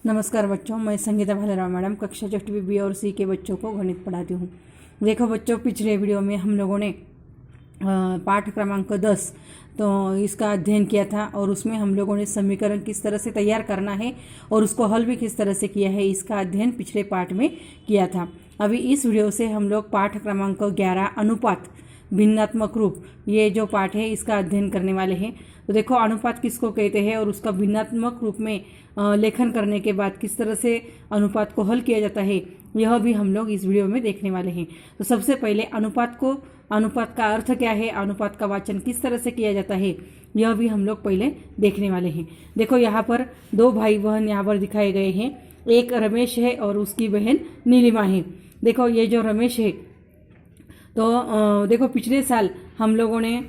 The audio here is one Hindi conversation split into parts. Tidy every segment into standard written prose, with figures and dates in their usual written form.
नमस्कार बच्चों, मैं संगीता भालेराव मैडम कक्षा 6वीं बी और सी के बच्चों को गणित पढ़ाती हूँ। देखो बच्चों, पिछले वीडियो में हम लोगों ने पाठ क्रमांक 10 तो इसका अध्ययन किया था और उसमें हम लोगों ने समीकरण किस तरह से तैयार करना है और उसको हल भी किस तरह से किया है, इसका अध्ययन पिछले पाठ में किया था। अभी इस वीडियो से हम लोग पाठ क्रमांक 11 अनुपात भिन्नात्मक रूप, ये जो पाठ है इसका अध्ययन करने वाले हैं। तो देखो, अनुपात किसको कहते हैं और उसका भिन्नात्मक रूप में लेखन करने के बाद किस तरह से अनुपात को हल किया जाता है, यह भी हम लोग इस वीडियो में देखने वाले हैं। तो सबसे पहले अनुपात का अर्थ क्या है, अनुपात का वाचन किस तरह से किया जाता है, यह भी हम लोग पहले देखने वाले हैं। देखो, यहाँ पर दो भाई बहन यहाँ पर दिखाए गए हैं। एक रमेश है और उसकी बहन नीलिमा है। देखो, ये जो रमेश है, तो देखो पिछले साल हम लोगों ने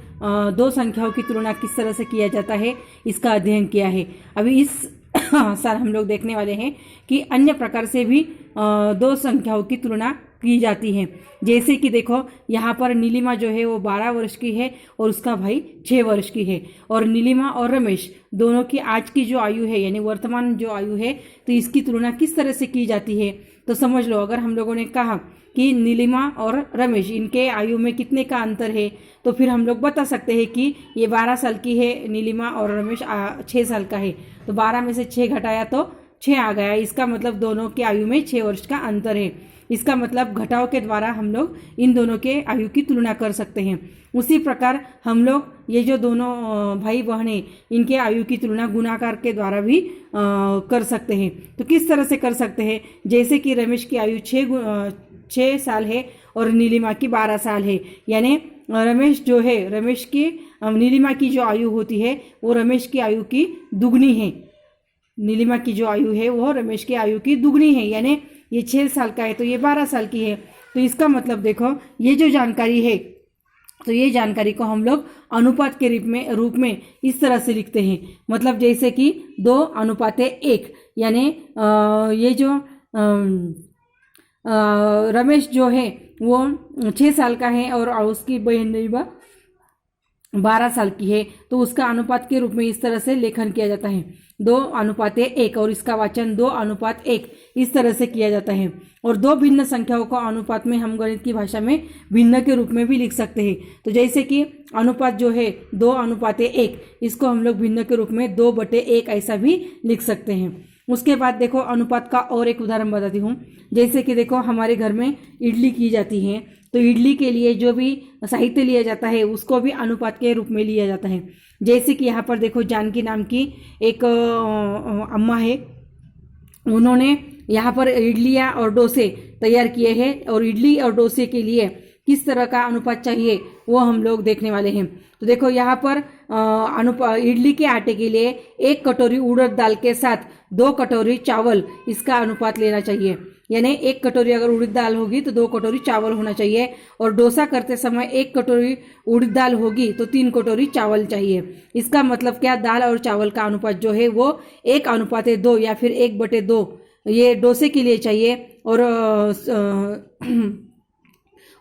दो संख्याओं की तुलना किस तरह से किया जाता है इसका अध्ययन किया है। अभी इस साल हम लोग देखने वाले हैं कि अन्य प्रकार से भी दो संख्याओं की तुलना की जाती है। जैसे कि देखो, यहाँ पर नीलिमा जो है वो 12 वर्ष की है और उसका भाई 6 वर्ष की है। और नीलिमा और रमेश दोनों की आज की जो आयु है, यानी वर्तमान जो आयु है, तो इसकी तुलना किस तरह से की जाती है। तो समझ लो, अगर हम लोगों ने कहा कि नीलिमा और रमेश इनके आयु में कितने का अंतर है, तो फिर हम लोग बता सकते हैं कि ये 12 साल की है नीलिमा और रमेश 6 साल का है। तो 12 में से 6 घटाया तो 6 आ गया। इसका मतलब दोनों की आयु में 6 वर्ष का अंतर है। इसका मतलब घटाव के द्वारा हम लोग इन दोनों के आयु की तुलना कर सकते हैं। उसी प्रकार हम लोग ये जो दोनों भाई बहन हैं, इनके आयु की तुलना गुणाकार के द्वारा भी कर सकते हैं। तो किस तरह से कर सकते हैं, जैसे कि रमेश की आयु 6 साल है और नीलिमा की 12 साल है, यानी रमेश जो है, रमेश की नीलिमा की जो आयु होती है वो रमेश की आयु की दुगनी है। नीलिमा की जो आयु है वो रमेश की आयु की दुगनी है, यानी ये 6 साल का है तो ये 12 साल की है। तो इसका मतलब देखो, ये जो जानकारी है, तो ये जानकारी को हम लोग अनुपात के रूप में इस तरह से लिखते हैं। मतलब जैसे कि 2:1, यानी ये जो रमेश जो है वो 6 साल का है और उसकी बहन नीलिमा 12 साल की है, तो उसका अनुपात के रूप में इस तरह से लेखन किया जाता है 2:1, और इसका वाचन 2:1 इस तरह से किया जाता है। और दो भिन्न संख्याओं का अनुपात में हम गणित की भाषा में भिन्न के रूप में भी लिख सकते हैं। तो जैसे कि अनुपात जो है 2:1, इसको हम लोग भिन्न के रूप में 2/1 ऐसा भी लिख सकते हैं। उसके बाद देखो, अनुपात का और एक उदाहरण बताती हूँ। जैसे कि देखो, हमारे घर में इडली की जाती है, तो इडली के लिए जो भी साहित्य लिया जाता है उसको भी अनुपात के रूप में लिया जाता है। जैसे कि यहाँ पर देखो, जानकी नाम की एक अम्मा है, उन्होंने यहाँ पर इडलियाँ और डोसे तैयार किए हैं और इडली और डोसे के लिए किस तरह का अनुपात चाहिए वो हम लोग देखने वाले हैं। तो देखो, यहाँ पर इडली के आटे के लिए 1 कटोरी उड़द दाल के साथ 2 कटोरी चावल, इसका अनुपात लेना चाहिए। यानी 1 कटोरी अगर उड़द दाल होगी तो 2 कटोरी चावल होना चाहिए। और डोसा करते समय 1 कटोरी उड़द दाल होगी तो 3 कटोरी चावल चाहिए। इसका मतलब क्या, दाल और चावल का अनुपात जो है वो 1:2 या फिर 1/2 ये डोसे के लिए चाहिए।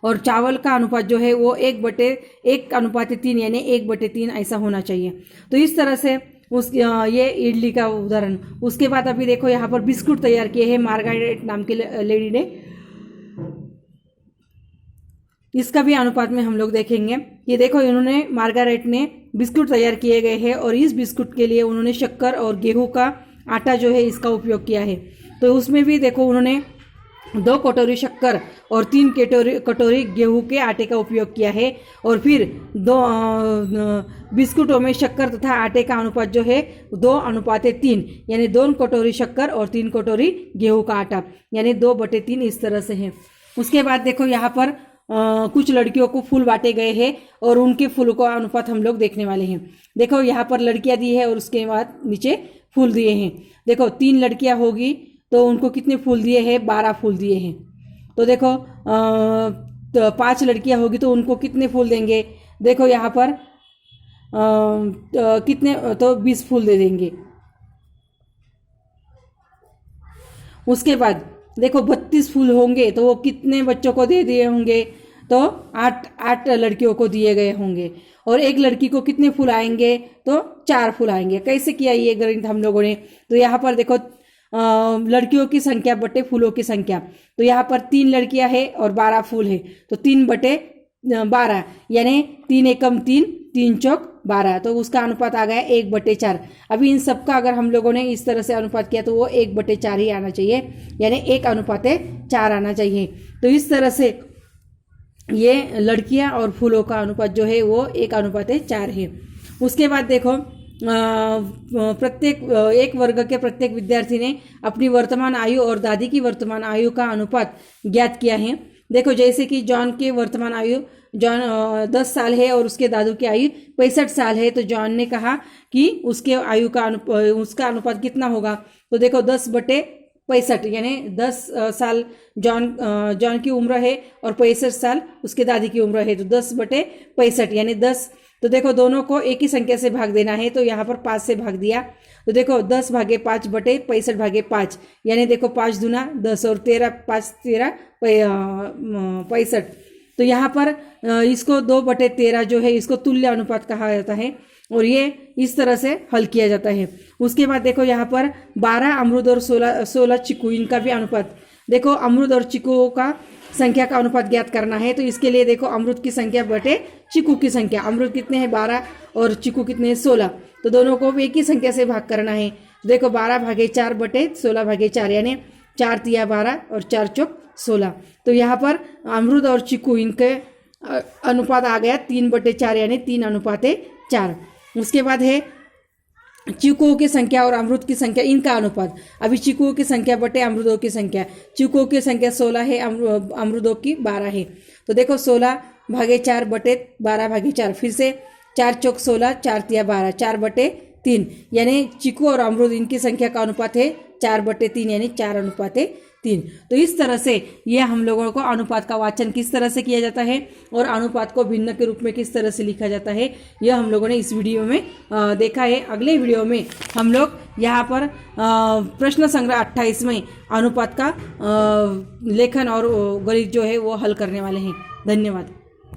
और चावल का अनुपात जो है वो 1:1:3 यानी 1/3 ऐसा होना चाहिए। तो इस तरह से ये इडली का उदाहरण। उसके बाद अभी देखो, यहाँ पर बिस्कुट तैयार किए हैं मार्गारेट नाम की लेडी ने। इसका भी अनुपात में हम लोग देखेंगे। ये देखो, इन्होंने मार्गारेट ने बिस्कुट तैयार किए गए हैं और इस बिस्कुट के लिए उन्होंने शक्कर और गेहूं का आटा जो है इसका उपयोग किया है। तो उसमें भी देखो, उन्होंने 2 कटोरी शक्कर और 3 कटोरी गेहूं के आटे का उपयोग किया है। और फिर 2 बिस्कुटों में शक्कर तथा आटे का अनुपात जो है 2:3, यानी 2 कटोरी शक्कर और 3 कटोरी गेहूं का आटा, यानी 2/3 इस तरह से है। उसके बाद देखो, यहाँ पर कुछ लड़कियों को फूल बांटे गए हैं और उनके फूलों का अनुपात हम लोग देखने वाले हैं। देखो, यहाँ पर लड़कियां दी है और उसके बाद नीचे फूल दिए हैं। देखो, 3 लड़कियां होगी तो उनको कितने फूल दिए हैं, 12 फूल दिए हैं। तो देखो, 5 लड़कियां होगी तो उनको कितने फूल देंगे, देखो यहाँ पर कितने, तो 20 फूल दे देंगे। उसके बाद देखो, 32 फूल होंगे तो वो कितने बच्चों को दे दिए होंगे, तो 8 लड़कियों को दिए गए होंगे। और एक लड़की को कितने फूल आएंगे, तो 4 फूल आएंगे। कैसे किया ये गणित हम लोगों ने, तो यहाँ पर देखो लड़कियों की संख्या बटे फूलों की संख्या। तो यहाँ पर 3 लड़कियां हैं और 12 फूल है, तो 3/12 यानी 3 एकम 3, 3 चौक 12, तो उसका अनुपात आ गया 1/4। अभी इन सबका अगर हम लोगों ने इस तरह से अनुपात किया तो वो 1/4 ही आना चाहिए, यानी 1:4 आना चाहिए। तो इस तरह से ये लड़कियां और फूलों का अनुपात जो है वो 1:4 है। उसके बाद देखो प्रत्येक एक वर्ग के प्रत्येक विद्यार्थी ने अपनी वर्तमान आयु और दादी की वर्तमान आयु का अनुपात ज्ञात किया है। देखो जैसे कि जॉन के वर्तमान आयु 10 साल है और उसके दादू की आयु 65 साल है, तो जॉन ने कहा कि उसके आयु का उसका अनुपात कितना होगा। तो देखो 10/65 यानी 10 साल जॉन की उम्र है और 65 साल उसके दादी की उम्र है, तो 10/65 यानी 10। तो देखो दोनों को एक ही संख्या से भाग देना है, तो यहाँ पर 5 से भाग दिया। तो देखो 10/5/65 यानी देखो 5 दूना 10 और 13 5 13 65। तो यहाँ पर इसको 2/13 जो है इसको तुल्य अनुपात कहा जाता है और ये इस तरह से हल किया जाता है। उसके बाद देखो यहाँ पर 12 अमरूद और 16 चीकू, इनका भी अनुपात देखो। अमरूद और चीकू का संख्या का अनुपात ज्ञात करना है, तो इसके लिए देखो अमरूद की संख्या बटे चीकू की संख्या। अमरूद कितने हैं 12 और चीकू कितने हैं 16, तो दोनों को एक ही संख्या से भाग करना है। देखो 12/4/16/4 यानी 4 तिया 12 और 4 चौक 16। तो यहाँ पर अमरूद और चीकू इनके अनुपात आ गया 3/4 यानी 3:4। उसके बाद है चीकुओं की संख्या और अमरूद की संख्या, इनका अनुपात। अभी चीकुओं की संख्या बटे अमरूदों की संख्या। चीकुओं की संख्या 16 है, अमरूदों की 12 है। तो देखो 16/4/12/4, फिर से 4 चौक 16, 4 तिया 12, 4/3 यानी चीकू और अमरूद इनकी संख्या का अनुपात है 4/3 यानी 4:3। तो इस तरह से ये हम लोगों को अनुपात का वाचन किस तरह से किया जाता है और अनुपात को भिन्न के रूप में किस तरह से लिखा जाता है, यह हम लोगों ने इस वीडियो में देखा है। अगले वीडियो में हम लोग यहाँ पर प्रश्न संग्रह 28 में अनुपात का लेखन और गणित जो है वो हल करने वाले हैं। धन्यवाद।